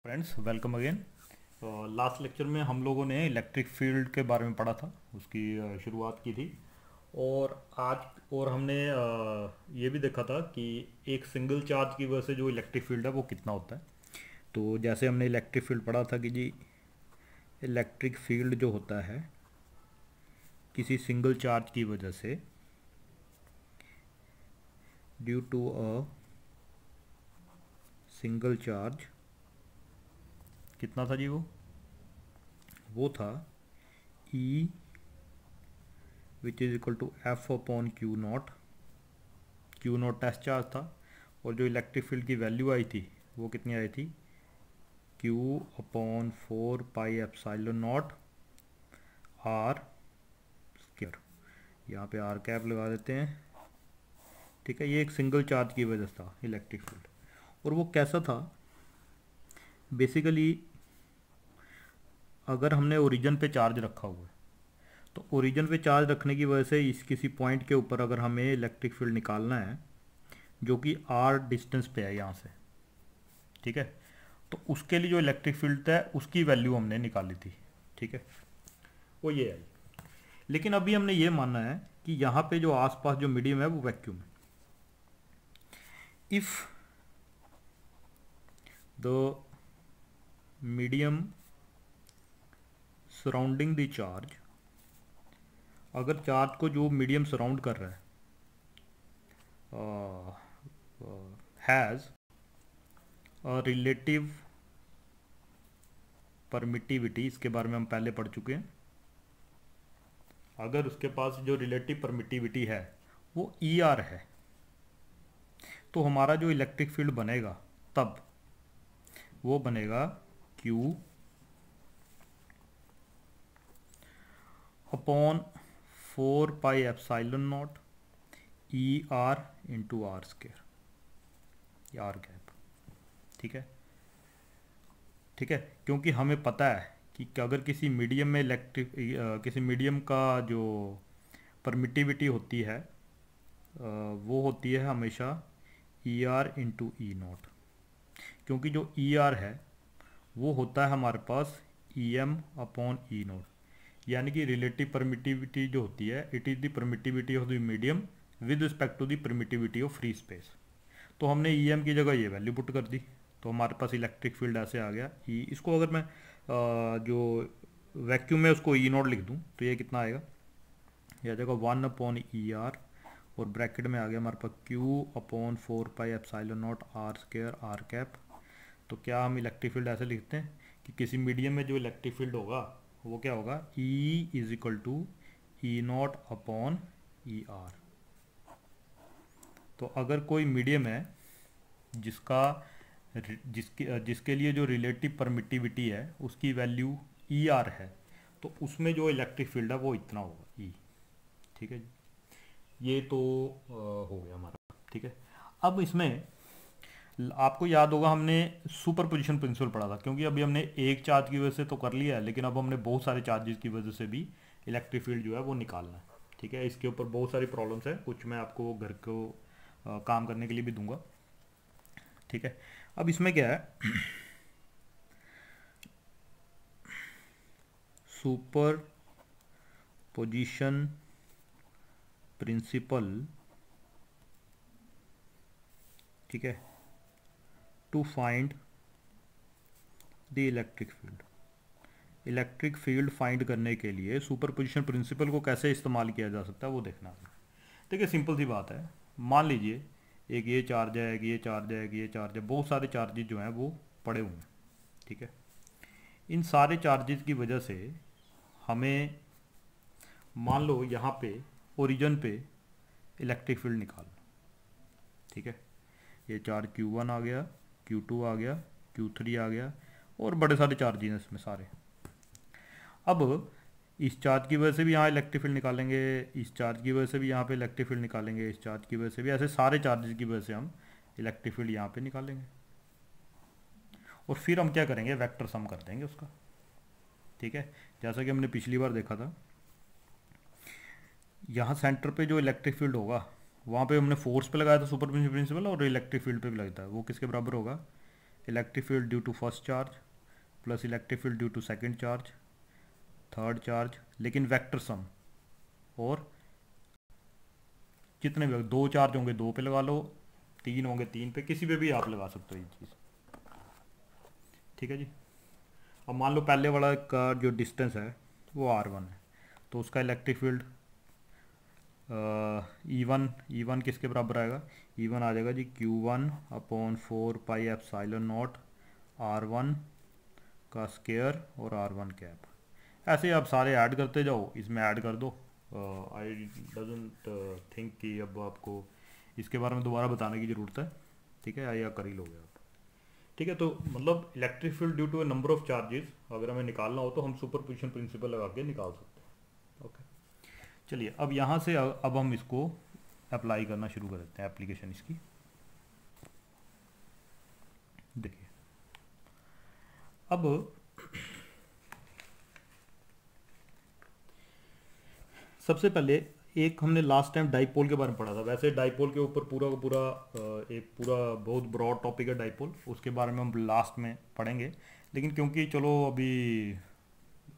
Friends welcome again. Last lecture में हम लोगों ने इलेक्ट्रिक फील्ड के बारे में पढ़ा था, उसकी शुरुआत की थी। और आज हमने ये भी देखा था कि एक सिंगल चार्ज की वजह से जो इलेक्ट्रिक फील्ड है वो कितना होता है। तो जैसे हमने इलेक्ट्रिक फील्ड पढ़ा था कि जी इलेक्ट्रिक फील्ड जो होता है किसी सिंगल चार्ज की वजह से due to a single charge कितना था जी, वो था E which is equal to F upon q naught. Q naught test charge था और जो इलेक्ट्रिक फील्ड की वैल्यू आई थी वो कितनी आई थी, q upon 4 pi epsilon naught are square. यहाँ पे आर कैप लगा देते हैं, ठीक है। ये एक सिंगल चार्ज की वजह से था इलेक्ट्रिक फील्ड। और वो कैसा था, बेसिकली अगर हमने ओरिजिन पे चार्ज रखा हुआ है तो ओरिजिन पे चार्ज रखने की वजह से इस किसी पॉइंट के ऊपर अगर हमें इलेक्ट्रिक फील्ड निकालना है जो कि आर डिस्टेंस पे है यहाँ से, ठीक है, तो उसके लिए जो इलेक्ट्रिक फील्ड है उसकी वैल्यू हमने निकाली थी, ठीक है, वो ये है। लेकिन अभी हमने ये मानना है कि यहाँ पे जो आसपास जो मीडियम है वो वैक्यूम है। If the medium surrounding the charge, अगर चार्ज को जो मीडियम सराउंड कर रहा है हैज़ रिलेटिव परमिटिविटी, इसके बारे में हम पहले पढ़ चुके हैं। अगर उसके पास जो रिलेटिव परमिटिविटी है वो ई आर है तो हमारा जो इलेक्ट्रिक फील्ड बनेगा तब वो बनेगा q upon 4 pi epsilon naught e are into r square, are cap, ठीक है, ठीक है। क्योंकि हमें पता है कि अगर किसी मीडियम में किसी मीडियम का जो परमिटिविटी होती है वो होती है हमेशा E are into E naught. क्योंकि जो ई आर है वो होता है हमारे पास E M upon E naught, यानी कि रिलेटिव परमिटिविटी जो होती है it is the permittivity of the medium with respect to the permittivity of free space. तो हमने ई एम की जगह ये वैल्यू पुट कर दी तो हमारे पास इलेक्ट्रिक फील्ड ऐसे आ गया ई। इसको अगर मैं जो वैक्यूम में उसको ई नॉट लिख दूँ तो ये कितना आएगा, यह आ जाएगा 1/E/R और ब्रैकेट में आ गया हमारे पास Q upon 4 pi epsilon naught are square are cap. तो क्या हम इलेक्ट्रिक फील्ड ऐसे लिखते हैं कि किसी मीडियम में जो इलेक्ट्रिक फील्ड होगा वो क्या होगा, E is equal to e naught upon e r. तो अगर कोई मीडियम है जिसके लिए जो रिलेटिव परमिटिविटी है उसकी वैल्यू ई आर है तो उसमें जो इलेक्ट्रिक फील्ड है वो इतना होगा ई, ठीक है जी। ये तो हो गया हमारा, ठीक है। अब इसमें आपको याद होगा हमने सुपर पोजिशन प्रिंसिपल पढ़ा था, क्योंकि अभी हमने एक चार्ज की वजह से तो कर लिया है लेकिन अब हमने बहुत सारे चार्जेस की वजह से भी इलेक्ट्रिक फील्ड जो है वो निकालना है, ठीक है। इसके ऊपर बहुत सारी प्रॉब्लम्स है, कुछ मैं आपको घर को काम करने के लिए भी दूंगा, ठीक है। अब इसमें क्या है, सुपर पोजिशन प्रिंसिपल, ठीक है, to find the electric field. Electric field find करने के लिए सुपरपोजिशन प्रिंसिपल को कैसे इस्तेमाल किया जा सकता है वो देखना है। देखिए सिंपल सी बात है, मान लीजिए एक ये चार्ज है, एक ये चार्ज है, एक ये चार्ज है, बहुत सारे चार्जेस जो हैं वो पड़े हुए हैं, ठीक है। इन सारे चार्जेस की वजह से हमें मान लो यहाँ पे ओरिजिन पे इलेक्ट्रिक फील्ड निकालना, ठीक है। ये चार्ज Q1 आ गया, Q2 आ गया, Q3 आ गया और बड़े सारे चार्जेस हैं इसमें सारे। अब इस चार्ज की वजह से भी यहाँ इलेक्ट्रिक फील्ड निकालेंगे, इस चार्ज की वजह से भी यहाँ पे इलेक्ट्रिक फील्ड निकालेंगे, इस चार्ज की वजह से भी, ऐसे सारे चार्जेस की वजह से हम इलेक्ट्रिक फील्ड यहाँ पे निकालेंगे और फिर हम क्या करेंगे, वेक्टर सम कर देंगे उसका, ठीक है। जैसा कि हमने पिछली बार देखा था, यहाँ सेंटर पे जो इलेक्ट्रिक फील्ड होगा वहाँ पे हमने फोर्स पे लगाया था सुपरपोजिशन प्रिंसिपल और इलेक्ट्रिक फील्ड पे भी लगता है, वो किसके बराबर होगा, electric field due to first charge plus electric field due to second charge, third charge, लेकिन वेक्टर सम, और जितने भी दो चार्ज होंगे दो पे लगा लो, तीन होंगे तीन पे, किसी पे भी आप लगा सकते हो ये चीज़। ठीक है जी। अब मान लो पहले वाला का जो डिस्टेंस है वो r1 है, तो उसका इलेक्ट्रिक फील्ड E1 किसके बराबर आएगा, E1 आ जाएगा जी Q1/4πε0 R1 का स्केयर और R1 कैप। ऐसे आप सारे ऐड करते जाओ, इसमें ऐड कर दो। आई डजंट थिंक कि अब आपको इसके बारे में दोबारा बताने की ज़रूरत है। ठीक है, या कर ही लोगे आप। ठीक है, तो मतलब electric field due to a number of charges अगर हमें निकालना हो तो हम सुपरपोजिशन प्रिंसिपल लगा के निकाल सकते हैं। ओके, चलिए अब यहाँ से अब हम इसको अप्लाई करना शुरू कर देते हैं, एप्लीकेशन इसकी। देखिए अब सबसे पहले एक हमने लास्ट टाइम डाइपोल के बारे में पढ़ा था। वैसे डाइपोल के ऊपर पूरा का पूरा एक पूरा बहुत ब्रॉड टॉपिक है डाइपोल, उसके बारे में हम लास्ट में पढ़ेंगे। लेकिन क्योंकि चलो अभी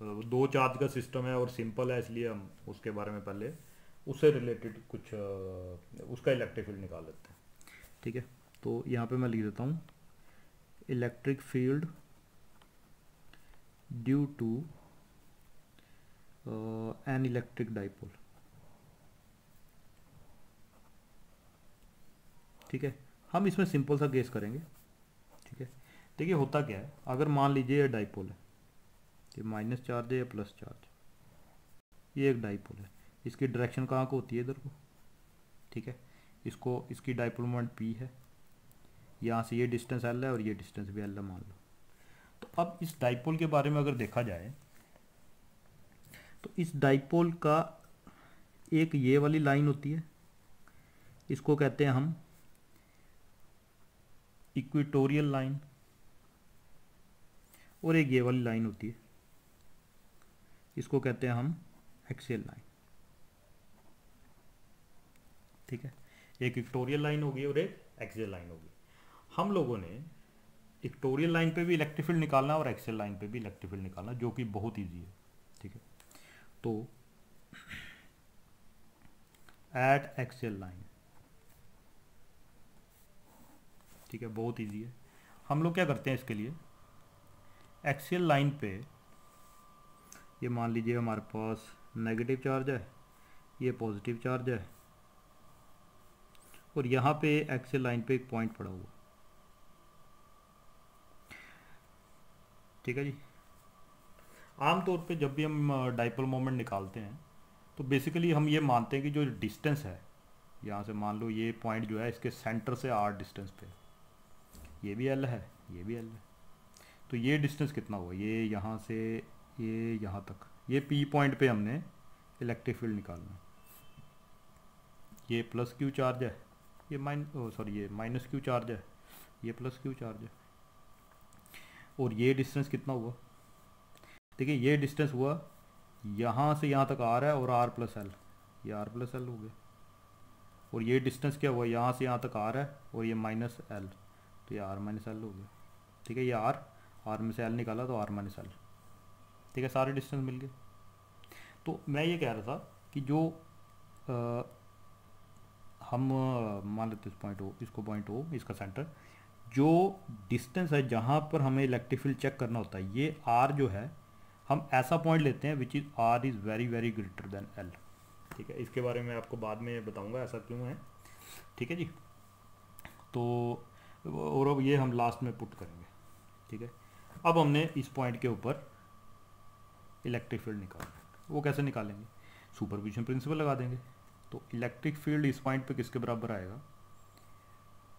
दो चार्ज का सिस्टम है और सिंपल है, इसलिए हम उसके बारे में पहले उससे रिलेटेड कुछ उसका इलेक्ट्रिक फील्ड निकाल लेते हैं। ठीक है, तो यहाँ पे मैं लिख देता हूँ electric field due to an electric dipole. ठीक है, हम इसमें सिंपल सा केस करेंगे। ठीक है, देखिए होता क्या है, अगर मान लीजिए ये डाइपोल है, ये माइनस चार्ज है या प्लस चार्ज, ये एक डाइपोल है, इसकी डायरेक्शन कहाँ को होती है, इधर को। ठीक है, इसको इसकी डाइपोल मोमेंट p है, यहाँ से ये डिस्टेंस l है और ये डिस्टेंस भी l है मान लो। तो अब इस डाइपोल के बारे में अगर देखा जाए तो इस डाइपोल का एक ये वाली लाइन होती है, इसको कहते हैं हम इक्वेटोरियल लाइन, और एक ये वाली लाइन होती है, इसको कहते हैं हम एक्सियल लाइन। ठीक है, एक इक्वेटोरियल लाइन होगी और एक एक्सियल लाइन होगी। हम लोगों ने इक्वेटोरियल लाइन पे भी इलेक्ट्रिक फील्ड निकालना और एक्सियल लाइन पे भी इलेक्ट्रिक फील्ड निकालना, जो कि बहुत ईजी है। ठीक है, तो एट एक्सियल लाइन, ठीक है, बहुत ईजी है। हम लोग क्या करते हैं इसके लिए, एक्सियल लाइन पे ये मान लीजिए हमारे पास नेगेटिव चार्ज है, ये पॉजिटिव चार्ज है, और यहाँ पे एक्सियल लाइन पे एक पॉइंट पड़ा हुआ। ठीक है जी, आमतौर पे जब भी हम डाइपोल मोमेंट निकालते हैं तो बेसिकली हम ये मानते हैं कि जो डिस्टेंस है, यहाँ से मान लो ये पॉइंट जो है इसके सेंटर से r डिस्टेंस पे, ये भी l है, ये भी l है, तो ये डिस्टेंस कितना हुआ, ये यहाँ से ये यहाँ तक, ये p पॉइंट पे हमने इलेक्ट्रिक फील्ड निकालना है। ये प्लस q चार्ज है, ये ये माइनस q चार्ज है, ये प्लस q चार्ज है, और ये डिस्टेंस कितना हुआ, देखिए ये डिस्टेंस हुआ यहाँ से यहाँ तक r है और r प्लस एल, ये r प्लस एल हो गया, और ये डिस्टेंस क्या हुआ, यहाँ से यहाँ तक r है और ये माइनस एल, तो ये r माइनस एल हो गया। ठीक है, ये r में से l निकाला तो r माइनस एल। ठीक है, सारे डिस्टेंस मिल गए। तो मैं ये कह रहा था कि जो हम मान लेते इस पॉइंट ओ, इसको पॉइंट ओ, इसका सेंटर, जो डिस्टेंस है जहाँ पर हमें इलेक्ट्रिक फील्ड चेक करना होता है, ये r जो है हम ऐसा पॉइंट लेते हैं which is r is very very greater than l। ठीक है, इसके बारे में आपको बाद में बताऊंगा ऐसा क्यों है। ठीक है जी, तो और अब ये हम लास्ट में पुट करेंगे। ठीक है, अब हमने इस पॉइंट के ऊपर इलेक्ट्रिक फील्ड निकालना है, वो कैसे निकालेंगे, सुपरपोजिशन प्रिंसिपल लगा देंगे। तो इलेक्ट्रिक फील्ड इस पॉइंट पे किसके बराबर आएगा,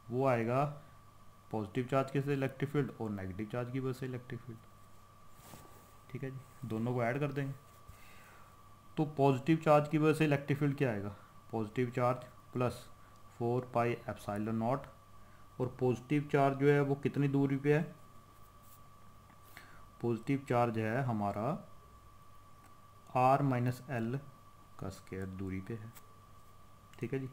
वो आएगा पॉजिटिव चार्ज के से इलेक्ट्रिक फील्ड और नेगेटिव चार्ज की वजह से इलेक्ट्रिक फील्ड। ठीक है जी, दोनों को ऐड कर देंगे, तो पॉजिटिव चार्ज की वजह से इलेक्ट्रिक फील्ड क्या आएगा, पॉजिटिव चार्ज प्लस 4πε0, और पॉजिटिव चार्ज जो है वो कितनी दूरी पे है, पॉजिटिव चार्ज है हमारा r माइनस एल का स्क्वायर दूरी पे है। ठीक है जी,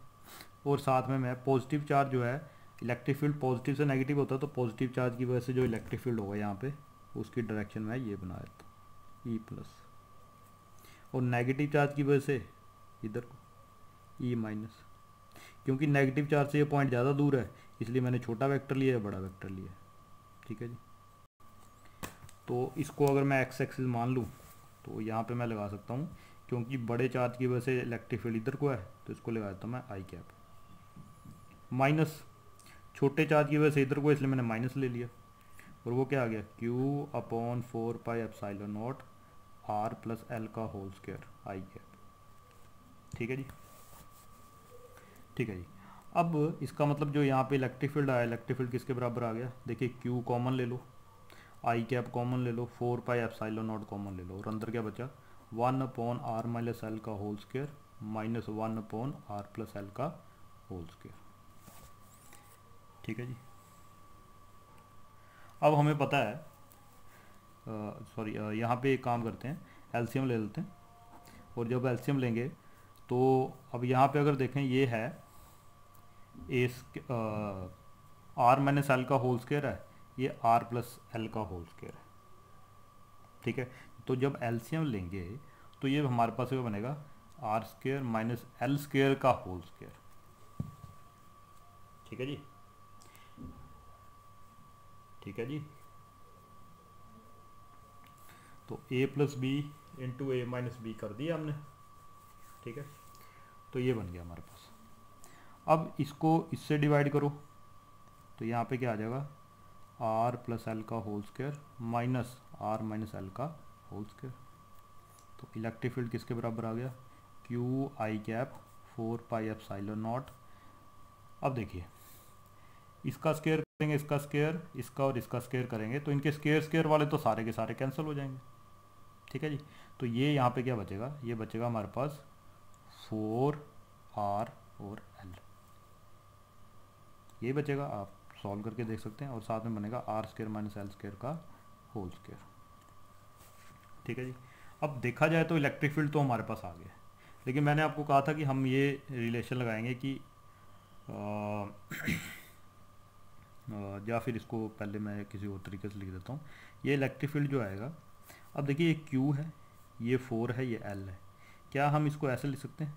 और साथ में मैं पॉजिटिव चार्ज जो है इलेक्ट्रिक फील्ड पॉजिटिव से नेगेटिव होता है, तो पॉजिटिव चार्ज की वजह से जो इलेक्ट्रिक फील्ड होगा यहाँ पे उसकी डायरेक्शन में ये बना देता हूँ ई प्लस, और नेगेटिव चार्ज की वजह से इधर को ई माइनस। क्योंकि नेगेटिव चार्ज से ये पॉइंट ज़्यादा दूर है इसलिए मैंने छोटा वेक्टर लिया है, बड़ा वेक्टर लिया है। ठीक है जी। तो इसको अगर मैं एक्स एक्सिस मान लूँ तो यहाँ पे मैं लगा सकता हूँ, क्योंकि बड़े चार्ज की वजह से इलेक्ट्रिक फील्ड इधर को है तो इसको लगा देता हूँ मैं आई कैप, माइनस छोटे चार्ज की वजह से इधर को इसलिए मैंने माइनस ले लिया, और वो क्या आ गया Q upon 4 pi epsilon not R plus l का होल स्क्वायर आई कैप। ठीक है जी। ठीक है जी। अब इसका मतलब जो यहाँ पे इलेक्ट्रिक फील्ड आया, इलेक्ट्रिक फील्ड किसके बराबर आ गया, देखिए Q कॉमन ले लो, आई कैप कॉमन ले लो, 4 पाई एप्सिलॉन नॉट कॉमन ले लो, और अंदर क्या बचा 1 अपॉन आर माइनस एल का whole square minus 1 upon r plus l का होल स्क्वायर। ठीक है जी। अब हमें पता है, सॉरी यहाँ पे एक काम करते हैं, एलसीएम ले लेते हैं, और जब एलसीएम लेंगे तो अब यहाँ पे अगर देखें ये है एस आर माइनस एल का होल स्क्वायर है, ये आर प्लस एल का होल स्क्वायर है। ठीक है। तो जब एलसीएम लेंगे तो ये हमारे पास क्या बनेगा r square minus L square का होल स्क्वायर। ठीक है जी। ठीक है जी। तो a plus b into a minus b कर दिया हमने। ठीक है। तो ये बन गया हमारे पास। अब इसको इससे डिवाइड करो तो यहाँ पे क्या आ जाएगा आर प्लस एल का whole square minus r minus l का होल स्क्वायर। तो इलेक्ट्रिक फील्ड किसके बराबर आ गया q i cap 4 pi epsilon naught. अब देखिए इसका स्क्वायर करेंगे, इसका स्क्वायर, इसका और इसका स्क्वायर करेंगे तो इनके स्क्वायर स्क्वायर वाले तो सारे के सारे कैंसिल हो जाएंगे। ठीक है जी। तो ये यहाँ पे क्या बचेगा, ये बचेगा हमारे पास 4 आर और एल, ये बचेगा। आप सॉल्व करके देख सकते हैं, और साथ में बनेगा r square minus L square का होल स्क्वायर। ठीक है जी। अब देखा जाए तो इलेक्ट्रिक फील्ड तो हमारे पास आ गया, लेकिन मैंने आपको कहा था कि हम ये रिलेशन लगाएंगे कि या फिर इसको पहले मैं किसी और तरीके से लिख देता हूँ। ये इलेक्ट्रिक फील्ड जो आएगा, अब देखिए ये Q है, ये 4 है, ये L है। क्या हम इसको ऐसे लिख सकते हैं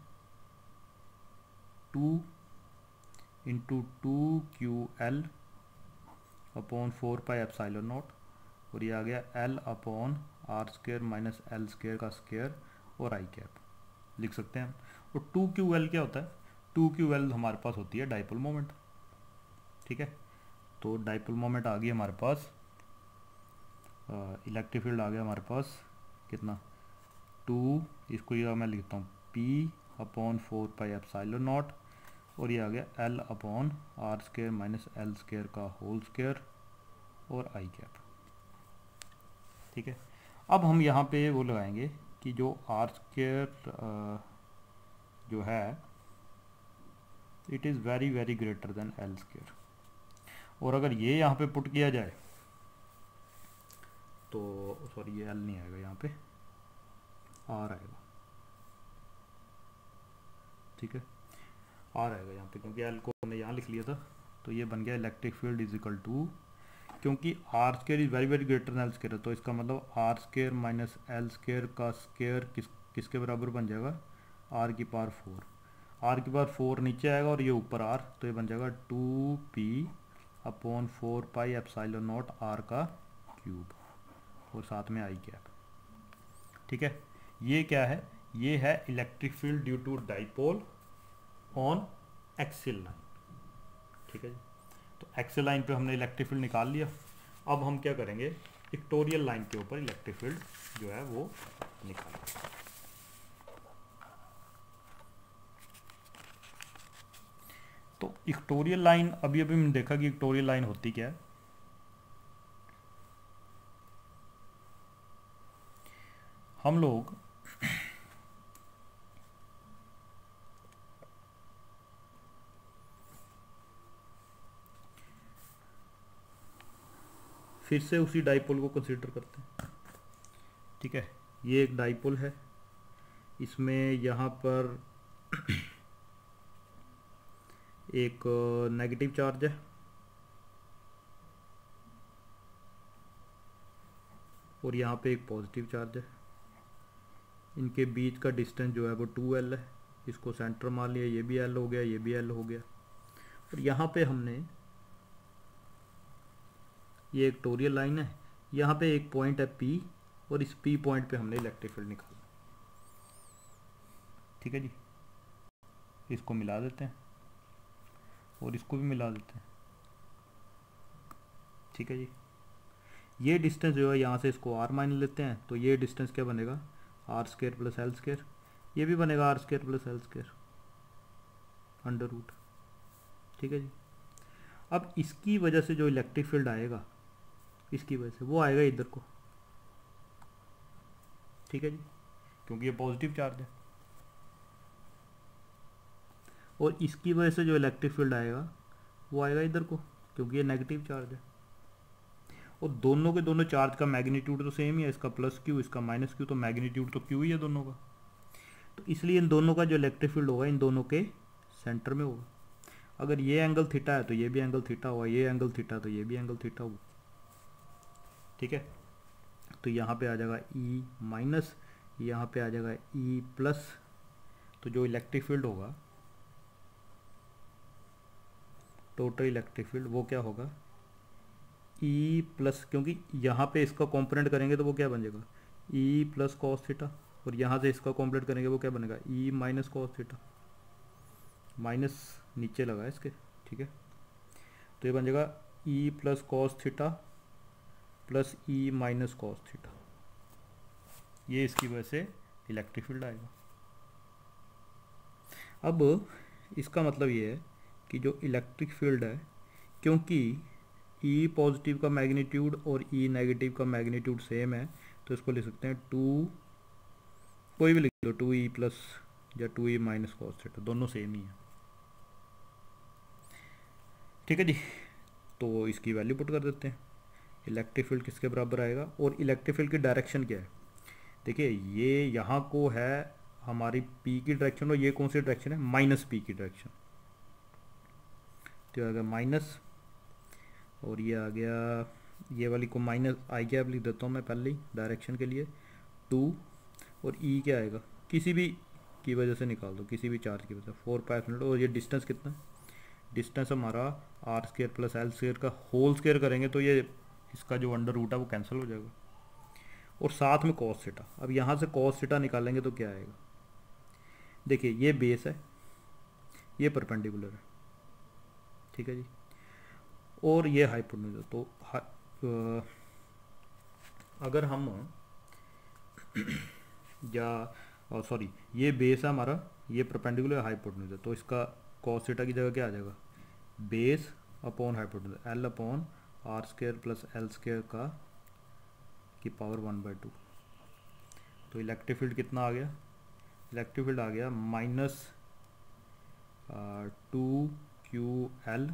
2 into 2QL upon 4 pi epsilon naught, और ये आ गया L upon r square minus L square का स्क्वायर और आई कैप लिख सकते हैं हम। और 2QL क्या होता है, 2QL हमारे पास होती है डाइपोल मोमेंट। ठीक है। तो डाइपोल मोमेंट आ गई हमारे पास, इलेक्ट्रिक फील्ड आ गया हमारे पास कितना 2, इसको ये मैं लिखता हूँ P upon 4 pi epsilon naught, और ये आ गया L upon r square minus L square का होल स्क्वायर और आई कैप। ठीक है। अब हम यहाँ पे वो लगाएंगे कि जो आर स्क्वायर जो है it is very very greater than L square, और अगर ये यहाँ पे पुट किया जाए तो सॉरी ये एल नहीं आएगा, यहाँ पे आर आएगा। ठीक है, आर आएगा यहाँ पे, क्योंकि एल को हमने यहाँ लिख लिया था। तो ये बन गया electric field is equal to, क्योंकि R square is very very greater than L square है, तो इसका मतलब R square minus L square का स्क्वायर किसके बराबर बन जाएगा आर की पावर 4। आर की पावर 4 नीचे आएगा और ये ऊपर आर, तो ये बन जाएगा 2p upon 4 pi epsilon naught r का क्यूब और साथ में आई कैप। ठीक है। ये क्या है, ये है electric field due to dipole on axial line. ठीक है जी। तो एक्सियल लाइन पे हमने इलेक्ट्रिक फील्ड निकाल लिया। अब हम क्या करेंगे, इक्वेटोरियल लाइन के ऊपर इलेक्ट्रिक फील्ड जो है वो निकालेंगे। तो इक्वेटोरियल लाइन अभी अभी हमने देखा कि इक्वेटोरियल लाइन होती क्या है। हम लोग फिर से उसी डाइपोल को कंसीडर करते हैं। ठीक है, ये एक डाइपोल है, इसमें यहाँ पर एक नेगेटिव चार्ज है और यहाँ पे एक पॉजिटिव चार्ज है। इनके बीच का डिस्टेंस जो है वो 2L है। इसको सेंटर मान लिया, ये भी L हो गया, ये भी L हो गया। और यहाँ पे हमने, ये इक्वेटोरियल लाइन है, यहाँ पे एक पॉइंट है P, और इस P पॉइंट पे हमने इलेक्ट्रिक फील्ड निकाला। ठीक है जी, इसको मिला देते हैं और इसको भी मिला देते हैं। ठीक है जी, ये डिस्टेंस जो है यहाँ से इसको r मान लेते हैं, तो ये डिस्टेंस क्या बनेगा, r² + l²। ये भी बनेगा r² + l² अंडर रूट। ठीक है जी, अब इसकी वजह से जो इलेक्ट्रिक फील्ड आएगा, इसकी वजह से वो आएगा इधर को। ठीक है जी, क्योंकि ये पॉजिटिव चार्ज है। और इसकी वजह से जो इलेक्ट्रिक फील्ड आएगा वो आएगा इधर को, क्योंकि ये नेगेटिव चार्ज है। और दोनों के दोनों चार्ज का मैग्नीट्यूड तो सेम ही है, इसका +q, इसका -q, तो मैग्नीट्यूड तो q ही है दोनों का। तो इसलिए इन दोनों का जो इलेक्ट्रिक फील्ड होगा इन दोनों के सेंटर में होगा। अगर ये एंगल थीटा है तो ये भी एंगल थीटा होगा, ये एंगल थीटा तो ये भी एंगल थीटा होगा। ठीक है, तो यहाँ पे आ जाएगा E-, यहाँ पे आ जाएगा E+। तो जो इलेक्ट्रिक फील्ड होगा, टोटल इलेक्ट्रिक फील्ड, वो क्या होगा, E+, क्योंकि यहाँ पे इसका कॉम्पोनेंट करेंगे तो वो क्या बन जाएगा, E+ cos थीटा, और यहाँ से इसका कॉम्पोनेंट करेंगे वो क्या बनेगा, E- cos थीटा। माइनस नीचे लगा है इसके। ठीक है, तो ये बन जाएगा E+ cos theta + E- cos theta. ये इसकी वजह से इलेक्ट्रिक फील्ड आएगा। अब इसका मतलब ये है कि जो इलेक्ट्रिक फील्ड है, क्योंकि E पॉजिटिव का मैग्नीट्यूड और E नेगेटिव का मैग्नीट्यूड सेम है, तो इसको लिख सकते हैं 2, कोई भी लिख लो, 2E+ या 2E- cos थीटा, दोनों सेम ही है। ठीक है जी, तो इसकी वैल्यू पुट कर देते हैं। इलेक्ट्रिक फील्ड किसके बराबर आएगा, और इलेक्ट्रिक फील्ड की डायरेक्शन क्या है। देखिए, ये यहाँ को है हमारी P की डायरेक्शन, और ये कौन सी डायरेक्शन है, -P की डायरेक्शन। तो आ गया माइनस, और ये आ गया, ये वाली को -i लिख देता हूँ मैं पहले ही डायरेक्शन के लिए, 2, और E क्या आएगा, किसी भी की वजह से निकाल दो, किसी भी चार्ज की वजह से, 4π, और ये डिस्टेंस कितना है, डिस्टेंस हमारा r² + l² का होल स्क्वायर करेंगे तो ये इसका जो अंडर रूट है वो कैंसिल हो जाएगा, और साथ में cos थीटा। अब यहाँ से cos थीटा निकालेंगे तो क्या आएगा, देखिए ये बेस है, ये परपेंडिकुलर है। ठीक है जी, और ये हाइपोटेन्यूज। तो अगर हम या सॉरी, ये बेस है हमारा, ये परपेंडिकुलर हाइपोटेन्यूज है, तो इसका cos थीटा की जगह क्या आ जाएगा, base upon hypotenuse, L/r² + l² का की पावर 1/2। तो इलेक्ट्रिक फील्ड कितना आ गया, इलेक्ट्रिक फील्ड आ गया -2qL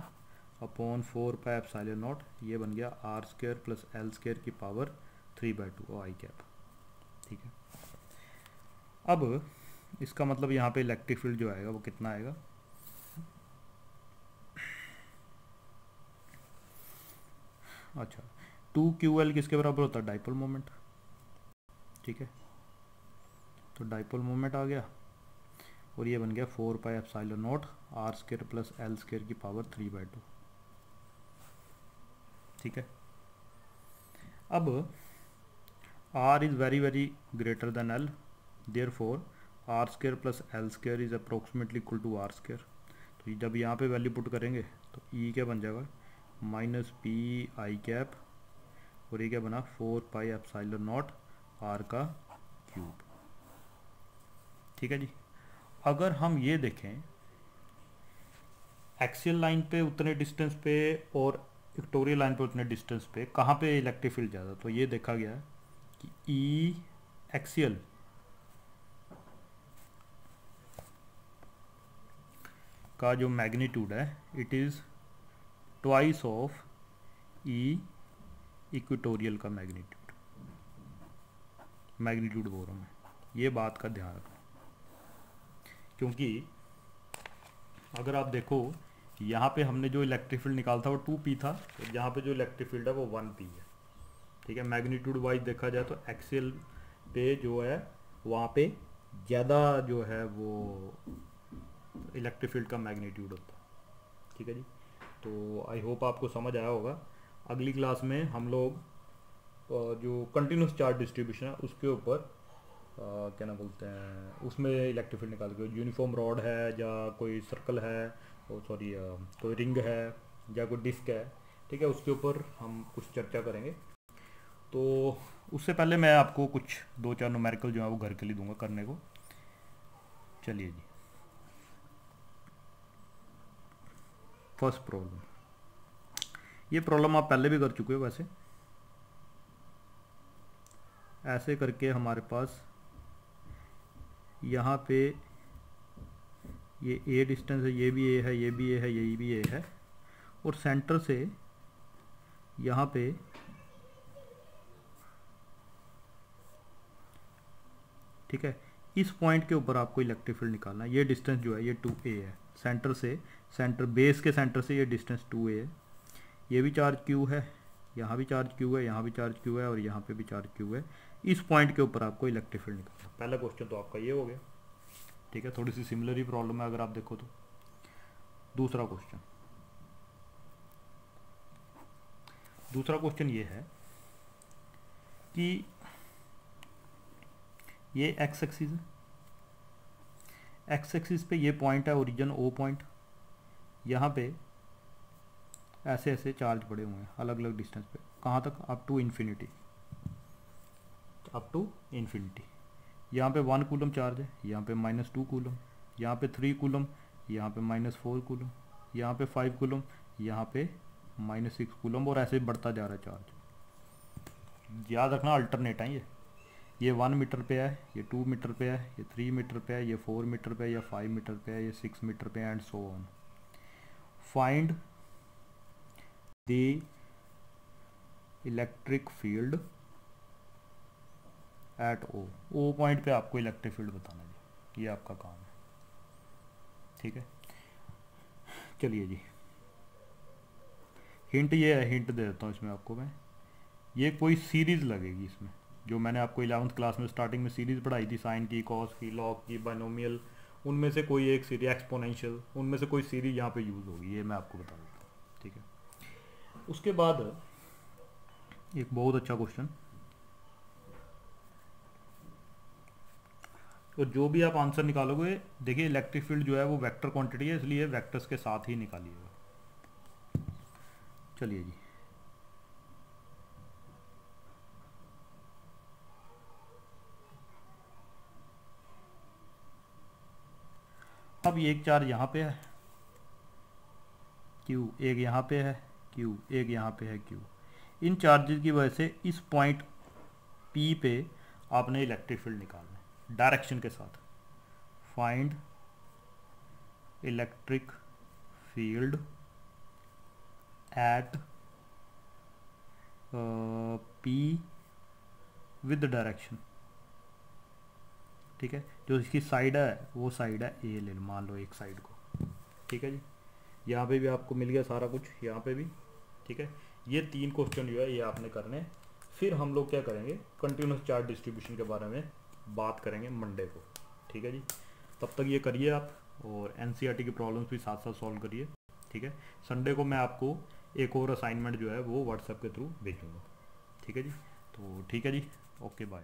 अपॉन 4πε0, ये बन गया r² + l² की पावर 3/2 i कैप। ठीक है, अब इसका मतलब यहाँ पे इलेक्ट्रिक फील्ड जो आएगा वो कितना आएगा, अच्छा 2qL किसके बराबर होता है, डाइपोल मोमेंट। ठीक है, तो डाइपोल मोमेंट आ गया, और ये बन गया 4πε0 r² + l² की पावर 3/2। ठीक है, अब r is very very greater than l, therefore r² + l² is approximately equal to r²। तो जब यहाँ पे वैल्यू पुट करेंगे तो E क्या बन जाएगा, -P i कैप, और ये क्या बना 4πε0 r³। ठीक है जी, अगर हम ये देखें एक्सियल लाइन पे उतने डिस्टेंस पे और इक्वेटोरियल लाइन पे उतने डिस्टेंस पे कहाँ पे इलेक्ट्रिक फील्ड ज़्यादा, तो ये देखा गया कि ई एक्सियल का जो मैग्नीट्यूड है it is twice of E equatorial का मैग्नीट्यूड बोल रहा हूँ मैं, ये बात का ध्यान रखना, क्योंकि अगर आप देखो यहाँ पे हमने जो इलेक्ट्रिक फील्ड निकाला था वो 2p था, और यहाँ पे जो इलेक्ट्रिक फील्ड है वो 1p है। ठीक है। मैग्नीट्यूड वाइज देखा जाए तो एक्सियल पे जो है वहाँ पे ज़्यादा जो है वो इलेक्ट्रिक फील्ड का मैग्नीट्यूड होता है। ठीक है जी। तो आई होप आपको समझ आया होगा। अगली क्लास में हम लोग जो कंटिन्यूस चार्ज डिस्ट्रीब्यूशन है उसके ऊपर क्या ना बोलते हैं, उसमें इलेक्ट्रिक फील्ड निकाल के, यूनिफॉर्म रॉड है या कोई सर्कल है, सॉरी कोई रिंग है या कोई डिस्क है, ठीक है, उसके ऊपर हम कुछ चर्चा करेंगे। तो उससे पहले मैं आपको कुछ 2-4 न्यूमेरिकल जो है वो घर के लिए दूंगा करने को। चलिए जी, फर्स्ट प्रॉब्लम, ये प्रॉब्लम आप पहले भी कर चुके हो वैसे। ऐसे करके हमारे पास यहाँ पे ये ए डिस्टेंस है, ये भी ए है, ये भी ए है, ये भी ए है, और सेंटर से यहाँ पे ठीक है, इस पॉइंट के ऊपर आपको इलेक्ट्रिक फील्ड निकालना है। ये डिस्टेंस जो है ये 2a है, सेंटर से, सेंटर बेस के सेंटर से ये डिस्टेंस 2a है। ये भी चार्ज q है, यहाँ भी चार्ज q है, यहाँ भी चार्ज q है, और यहाँ पे भी चार्ज q है। इस पॉइंट के ऊपर आपको इलेक्ट्रिक फील्ड निकालना। पहला क्वेश्चन तो आपका ये हो गया। ठीक है, थोड़ी सी सिमिलर ही प्रॉब्लम है अगर आप देखो तो। दूसरा क्वेश्चन ये है कि ये एक्स एक्सिस है, एक्स एक्सिस पे ये पॉइंट है ओरिजिन ओ पॉइंट, यहाँ पे ऐसे ऐसे चार्ज पड़े हुए हैं अलग अलग डिस्टेंस पे, कहाँ तक, up to infinity, up to infinity. यहाँ पे 1 कूलम चार्ज है, यहाँ पे -2 कूलम, यहाँ पे 3 कूलम, यहाँ पे -4 कूलम, यहाँ पे 5 कूलम, यहाँ पे -6 कूलम, और ऐसे बढ़ता जा रहा है चार्ज। याद रखना अल्टरनेट है ये 1 मीटर पे है, ये 2 मीटर पे है, ये 3 मीटर पे है, ये 4 मीटर पे है, ये 5 मीटर पे है, ये 6 मीटर पे है, and so on. Find the electric field at O point पे आपको इलेक्ट्रिक फील्ड बताना है, ये आपका काम है। ठीक है, चलिए जी, हिंट ये है, हिंट दे देता हूँ इसमें आपको मैं, ये कोई सीरीज लगेगी इसमें, जो मैंने आपको 11th क्लास में स्टार्टिंग में सीरीज पढ़ाई थी, साइन की, कॉस की, लॉग की, बाइनोमियल, उनमें से कोई एक सीरीज, एक्सपोनेंशियल, उनमें से कोई सीरीज यहाँ पे यूज़ होगी, ये मैं आपको बता देता हूँ। ठीक है, उसके बाद एक बहुत अच्छा क्वेश्चन, तो जो भी आप आंसर निकालोगे, देखिए इलेक्ट्रिक फील्ड जो है वो वेक्टर क्वांटिटी है, इसलिए वेक्टर्स के साथ ही निकालिएगा। चलिए जी, अब ये एक चार्ज यहाँ पे है Q, एक यहाँ पे है Q, एक यहाँ पे है Q। इन चार्जेस की वजह से इस पॉइंट P पे आपने इलेक्ट्रिक फील्ड निकालना है डायरेक्शन के साथ। Find electric field eight P with direction. ठीक है, जो इसकी साइड है वो साइड है ए, ले मान लो एक साइड को। ठीक है जी, यहाँ पे भी आपको मिल गया सारा कुछ, यहाँ पे भी। ठीक है, ये 3 क्वेश्चन जो है ये आपने करने। फिर हम लोग क्या करेंगे, कंटिन्यूस चार्ज डिस्ट्रीब्यूशन के बारे में बात करेंगे मंडे को। ठीक है जी, तब तक ये करिए आप, और एनसीईआरटी की प्रॉब्लम्स भी साथ साथ सॉल्व करिए। ठीक है, संडे को मैं आपको एक और असाइनमेंट जो है वो व्हाट्सएप के थ्रू भेजूँगा। ठीक है जी, तो ठीक है जी, ओके बाय।